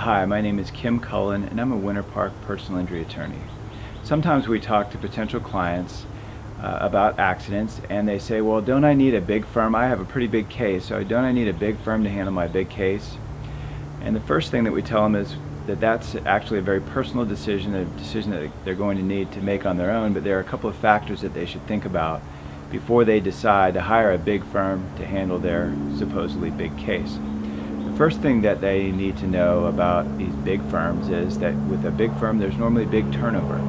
Hi, my name is Kim Cullen and I'm a Winter Park personal injury attorney. Sometimes we talk to potential clients about accidents and they say, well, don't I need a big firm? I have a pretty big case, so don't I need a big firm to handle my big case? And the first thing that we tell them is that that's actually a very personal decision, a decision that they're going to need to make on their own, but there are a couple of factors that they should think about before they decide to hire a big firm to handle their supposedly big case. The first thing that they need to know about these big firms is that with a big firm there's normally big turnover.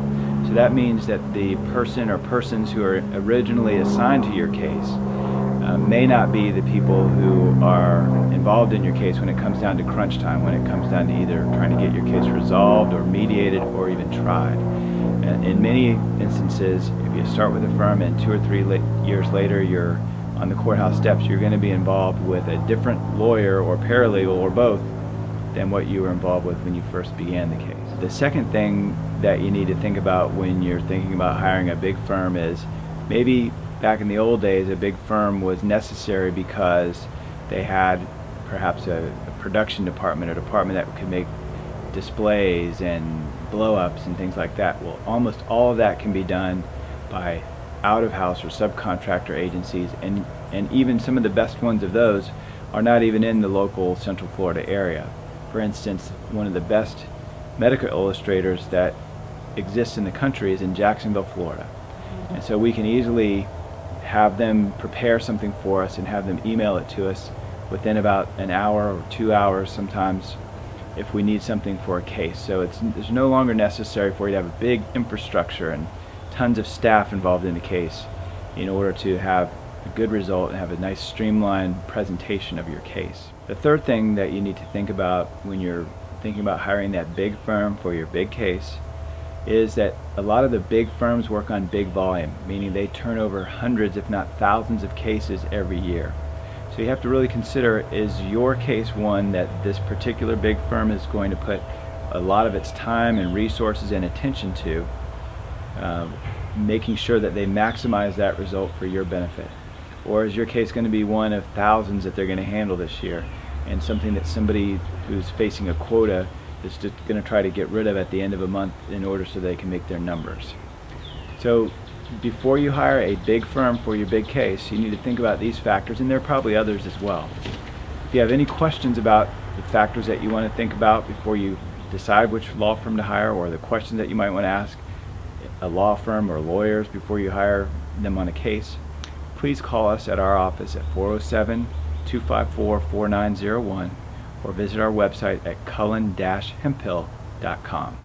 So that means that the person or persons who are originally assigned to your case may not be the people who are involved in your case when it comes down to crunch time, when it comes down to either trying to get your case resolved or mediated or even tried. And in many instances, if you start with a firm and 2 or 3 years later you're on the courthouse steps, you're going to be involved with a different lawyer or paralegal or both than what you were involved with when you first began the case. The second thing that you need to think about when you're thinking about hiring a big firm is maybe back in the old days a big firm was necessary because they had perhaps a production department, a department that could make displays and blow-ups and things like that. Well, almost all of that can be done by out-of-house or subcontractor agencies, and even some of the best ones of those are not even in the local Central Florida area. For instance, one of the best medical illustrators that exists in the country is in Jacksonville, Florida. And so we can easily have them prepare something for us and have them email it to us within about an hour or 2 hours sometimes if we need something for a case. So it's no longer necessary for you to have a big infrastructure and tons of staff involved in the case in order to have a good result and have a nice streamlined presentation of your case. The third thing that you need to think about when you're thinking about hiring that big firm for your big case is that a lot of the big firms work on big volume, meaning they turn over hundreds if not thousands of cases every year. So you have to really consider, is your case one that this particular big firm is going to put a lot of its time and resources and attention to, making sure that they maximize that result for your benefit? Or is your case going to be one of thousands that they're going to handle this year, and something that somebody who's facing a quota is just going to try to get rid of at the end of a month in order so they can make their numbers? So before you hire a big firm for your big case, you need to think about these factors, and there are probably others as well. If you have any questions about the factors that you want to think about before you decide which law firm to hire, or the questions that you might want to ask a law firm or lawyers before you hire them on a case, please call us at our office at 407-254-4901 or visit our website at cullen-hemphill.com.